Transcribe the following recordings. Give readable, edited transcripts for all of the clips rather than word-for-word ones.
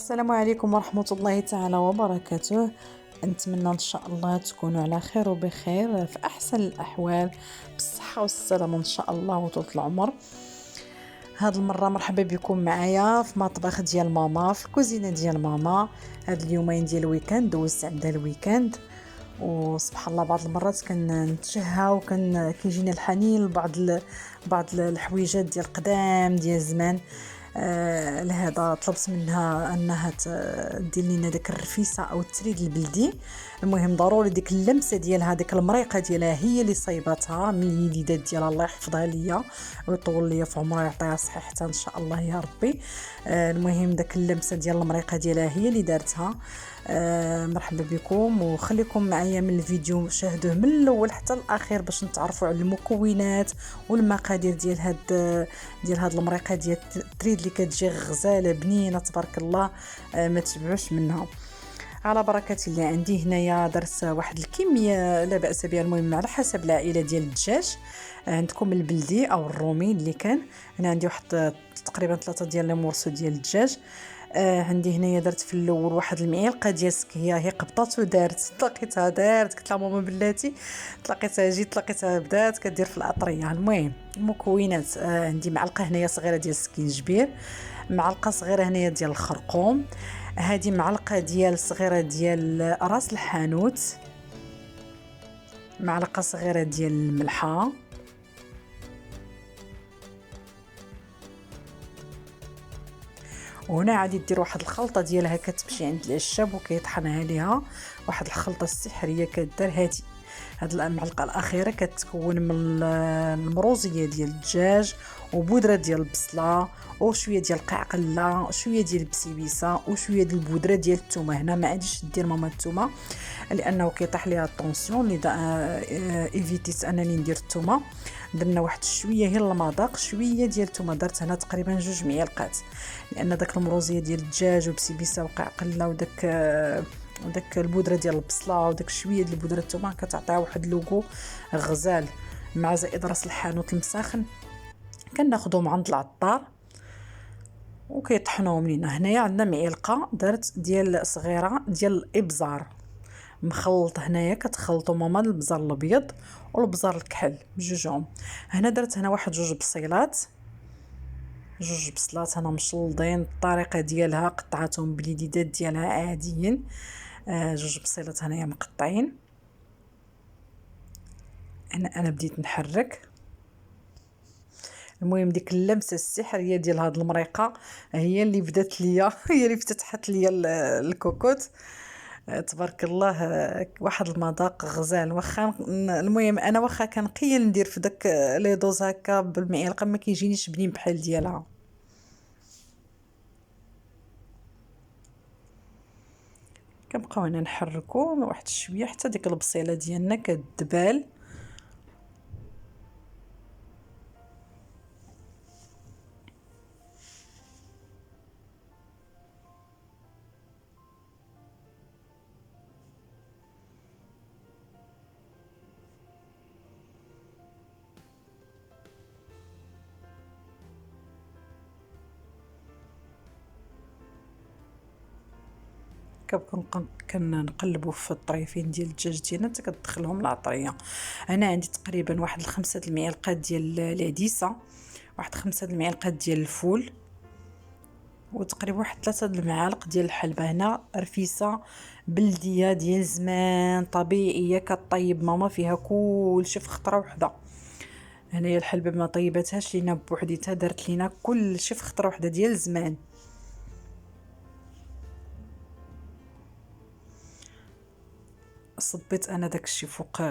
السلام عليكم ورحمة الله تعالى وبركاته. نتمنى ان شاء الله تكونوا على خير وبخير في احسن الاحوال، بالصحة والسلامة ان شاء الله وطول العمر. هاد المرة مرحبا بكم معايا في مطبخ ديال ماما، في الكوزينة ديال ماما. هاد اليومين ديال الويكاند دوزت عندها الويكاند، وسبحان الله بعض المرات كنتشهى كيجينا الحنين لبعض بعض الحويجات ديال القدام ديال زمان. لهذا طلبت منها انها دير لينا داك الرفيسه او التريد البلدي. المهم ضروري ديك اللمسه ديالها، ديك المريقه ديالها هي اللي صايباتها من اليديدات ديالها. الله يحفظها ليا ويطول ليا في عمرها ويعطيها صحتها ان شاء الله يا ربي. المهم داك اللمسه ديال المريقه ديالها هي اللي دارتها. مرحبا بكم وخليكم معايا من الفيديو، شاهدوه من الاول حتى الاخير باش نتعرفوا على المكونات والمقادير ديال هاد المريقه ديال التريد اللي كتجي غزاله بنينه تبارك الله. ما تشبعوش منها. على بركه الله، عندي هنايا درت واحد الكميه لا باس بها، المهم على حسب العائله ديال الدجاج. عندكم البلدي او الرومي اللي كان. انا عندي واحد تقريبا 3 ديال المورسو ديال الدجاج. عندي هنايا درت في الاول واحد المعلقه ديال السكيه، هي قبطات ودارت طلقيتها دارت، قلت لها ماما بلاتي طلقيتها، جيت طلقيتها بدات كدير في العطريه. المهم المكونات، عندي معلقه هنايا صغيره ديال السكينجبير، معلقه صغيره هنايا ديال الخرقوم، هذه معلقه ديال صغيره ديال راس الحانوت، معلقه صغيره ديال الملحه، وهنا عادي دير واحد الخلطه ديالها كتمشي عند العشاب وكيطحنها ليها، واحد الخلطه السحريه كدار. هاد المعلقه الاخيره كتكون من المروزيه ديال الدجاج وبودره ديال البصله وشويه ديال القعقله، شويه ديال البسيبيسه وشويه ديال البودره ديال الثومه. هنا ما عادش دير ماما الثومه لانه كيطيح ليها الطونسيون، اللي ايفيتيت انني ندير الثومه. درنا واحد شويه هي المذاق، شويه ديال الثومه، درت هنا تقريبا 2 معالق، لان داك المروزيه ديال الدجاج وبسيبيسه وقعقله وداك البودره ديال البصله وداك شويه ديال البودره الثومه كتعطيها واحد اللوغو غزال، مع زائد راس الحانوت المساخن كناخذهم عند العطار وكيطحنوهم لينا. هنايا عندنا معلقه درت ديال صغيره ديال الابزار مخلط، هنايا كتخلطوا ماما البزار الابيض والبزار الكحل بجوجهم. هنا درت هنا واحد 2 بصيلات، 2 بصلات هنا مشلضين بالطريقه ديالها، قطعتهم باليديدات ديالها عاديين. 2 بصيلات هنايا مقطعين. انا بديت نحرك. المهم ديك اللمسه السحريه ديال هاد المريقه هي اللي بدات ليا هي اللي فتحت ليا الكوكوت. تبارك الله، واحد المذاق غزال. واخا المهم انا واخا كنقيل ندير في داك لي دوز هكا بالمعلقه ما كيجينيش بنين بحال ديالها. كنبقاو هنا نحركو واحد شويه حتى ديك البصيله ديالنا كتدبال. كنقلبوا في الطريفين ديال الدجاج ديالنا حتى كتدخلهم العطريه. انا عندي تقريبا واحد 5 المعالق ديال العديسه، واحد 5 المعالق ديال الفول، وتقريبا واحد 3 المعالق ديال الحلبه. هنا رفيسه بلديه ديال زمان طبيعيه كطيب ماما فيها كلشي في خطره وحده. هنايا الحلبه ما طيبتهاش لينا بوحديتها، دارت لينا كلشي في خطره وحده ديال زمان. صبيت انا داكشي فوق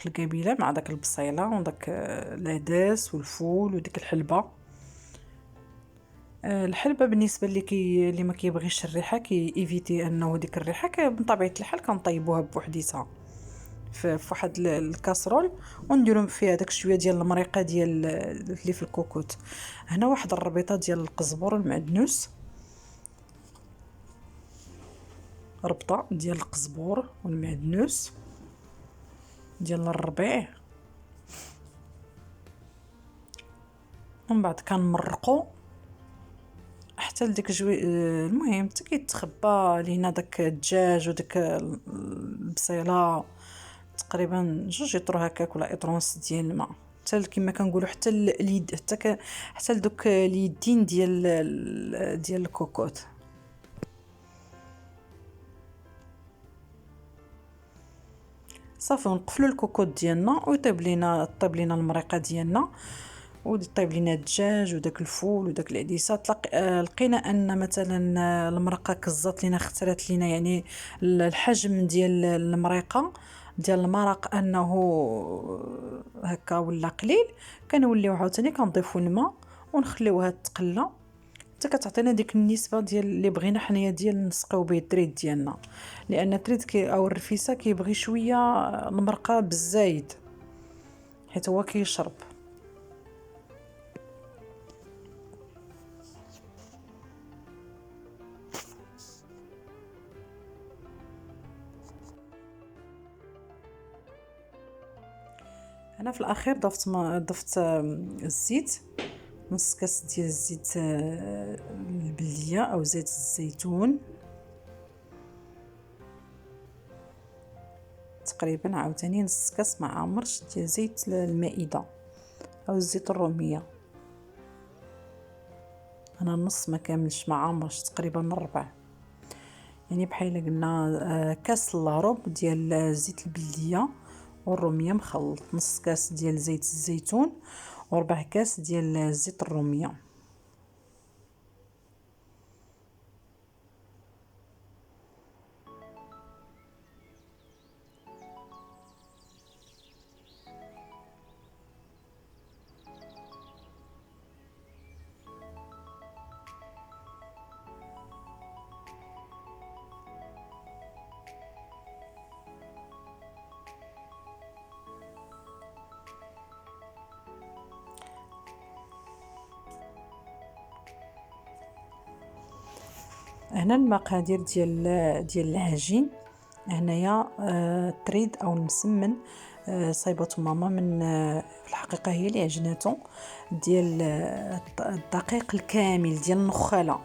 القابيله مع داك البصيله وداك العدس والفول وديك الحلبه. الحلبه بالنسبه اللي ما كيبغيش الريحه ايفيتي انه ديك الريحه بطبيعه الحال كنطيبوها بوحديتها في واحد الكاسرول ونديرو فيها داك شويه ديال المريقه ديال اللي في الكوكوت. هنا واحد الربيطه ديال القزبر المعدنوس، ربطه ديال القزبور والمعدنوس ديال الربيع. ومن بعد كنمرقو حتى لديك جوي. المهم حتى كيتخبى لينا داك الدجاج وداك البصيله تقريبا 2 لتر هكاك ولا اطر ونص ديال الماء، حتى كما كنقولوا حتى اليد، حتى لدوك اليدين ديال الكوكوط. صافي ونقفلوا الكوكوط ديالنا ويطيب لينا المريقه ديالنا، وطيب لينا الدجاج وداك الفول وداك العديسه. لقينا ان مثلا المرقه كزات لينا، اخترت لينا يعني الحجم ديال المريقه ديال المرق انه هكا ولا قليل، كنوليو عاوتاني كنضيفوا الماء ونخليوها تقلى حتى كتعطينا ديك النسبه ديال اللي بغينا حنايا ديال نسقيو به التريد ديالنا، لان التريد او الرفيسه كيبغي شويه المرقه بالزايد حيت هو كيشرب. انا في الاخير ضفت الزيت، نص كاس ديال الزيت البلديه او زيت الزيتون تقريبا، عاوتاني نص كاس مع عمرش ديال زيت المائده او الزيت الروميه. انا النص ما كاملش مع عمرش، تقريبا الربع، يعني بحال قلنا كاس الا ربع ديال الزيت البلديه والروميه مخلط، نص كاس ديال زيت الزيتون وربع كاس ديال زيت الروميه. هنا المقادير ديال العجين. هنايا التريد او المسمن صايبته ماما من في الحقيقه هي اللي عجنته، ديال الدقيق الكامل ديال النخاله،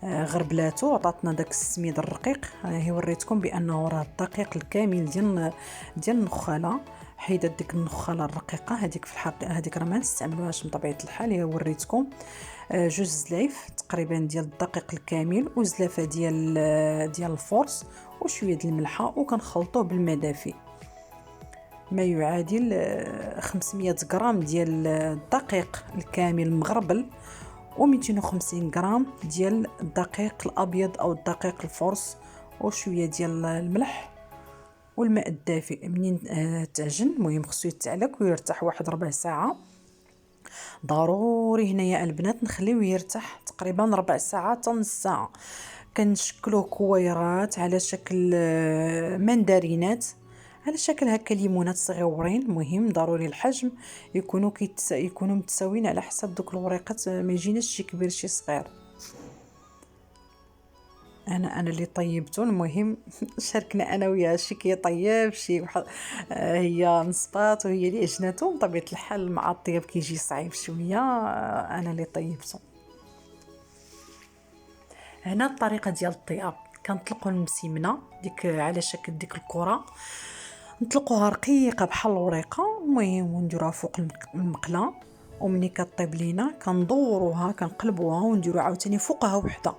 غربلاتو وعطاتنا داك السميد الرقيق. هي وريتكم بانه راه الدقيق الكامل ديال النخاله، حيدت ديك النخاله الرقيقه هذيك. في الحقيقه هذيك راه ما نستعملوهاش من طبيعه الحال. هي وريتكم 2 زلايف تقريبا ديال الدقيق الكامل وزلافه ديال الفورس وشويه ديال الملحه، وكنخلطوه بالماء دافي، ما يعادل 500 غرام ديال الدقيق الكامل مغربل و250 غرام ديال الدقيق الابيض او الدقيق الفورس وشويه ديال الملح والماء الدافئ. منين تعجن المهم خصو يتعلق ويرتاح واحد ربع ساعه ضروري. هنايا البنات نخليوه يرتاح تقريبا ربع ساعه حتى نص ساعه. كنشكلوه كويرات على شكل مندرينات، على شكل هكا ليمونات صغيورين. المهم ضروري الحجم يكونوا متساويين على حسب دوك الوريقات، ما يجيناش شي كبير شي صغير. انا اللي طيبته. المهم شاركنا انا وياها، شي كيطيب شي واحد هي نصبات وهي اللي عجنته. بطبيعه الحال مع الطياب كيجي صعيب شويه، انا اللي طيبته. هنا الطريقه ديال الطياب، كنطلقوا المسيمنه ديك على شكل ديك الكره، نطلقوها رقيقه بحال الوريقه. المهم ونديروها فوق المقله، ومني كطيب لينا كندوروها كنقلبوها ونديرو عاوتاني فوقها وحده،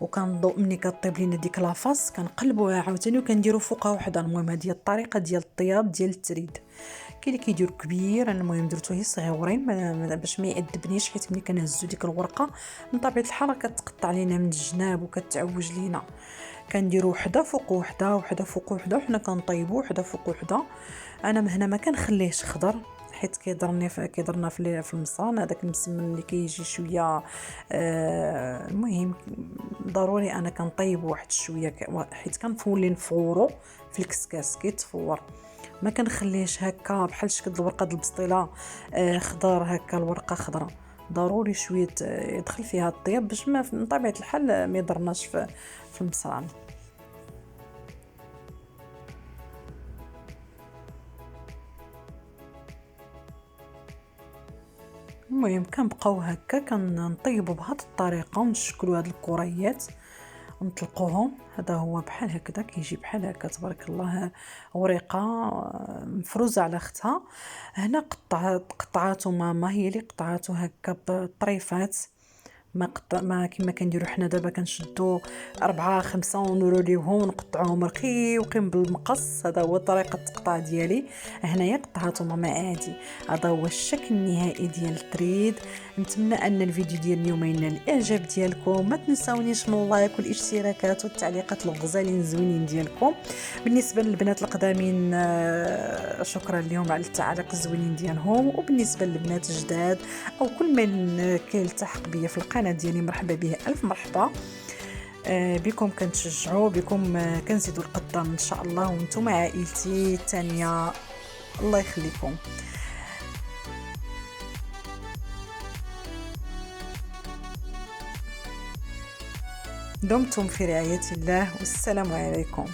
وكنضو ملي كطيب لينا ديك لافاس كنقلبوها عاوتاني وكنديروا فوقها وحده. المهم هذه هي الطريقه ديال الطياب ديال التريد. كاين اللي كيدير كبير، انا المهم درتو هي صغيورين باش ما يعذبنيش، حيت ملي كنهزو ديك الورقه من طبيعه الحال كتقطع لينا من الجناب وكتعوج لينا. كنديرو وحده فوق وحده وحده فوق وحده، وحنا كنطيبو وحده فوق وحده. انا هنا ما كنخليهش خضر حيت كيضرنا في المصان هذاك المسمن اللي كيجي شويه. المهم ضروري انا كنطيب واحد شويه حيت كنفولي نفورو في الكسكاس كيتفور، ما كنخليهش هكا بحال شكل الورقه د البسطيله خضر هكا الورقه خضراء. ضروري شويه يدخل فيها الطياب باش ما من طبيعه الحال ما يضرناش في المصران. المهم كنبقاو هكا كنطيبوا بهذه الطريقه ونشكلوا هاد الكريات ونطلقوهم. هذا هو بحال هكذا كيجي بحال هكا تبارك الله، ورقه مفروزه على اختها. هنا قطعاتو ماما هي اللي قطعاتو هكا بطريفات، ما كما كنديروا حنا دابا كنشدوا 4 5 ونروليوهم ونقطعوهم رقيقين بالمقص. هذا هو طريقه التقطاع ديالي. هنايا قطعته ماما عادي. هذا هو الشكل النهائي ديال التريد. نتمنى ان الفيديو ديال اليوم ينال الاعجاب ديالكم. ما تنساونيش من اللايك والاشتراكات والتعليقات الغزالين زوينين ديالكم. بالنسبه للبنات القدامين شكرا لهم على التعاليق الزوينين ديالهم، وبالنسبه للبنات الجداد او كل من كيلتحق بيا في القناه ديالي مرحبا به، الف مرحبا بكم. كنتشجعوا بكم، كنزيدوا القدام ان شاء الله، وانتم عائلتي الثانيه. الله يخليكم. دمتم في رعاية الله، والسلام عليكم.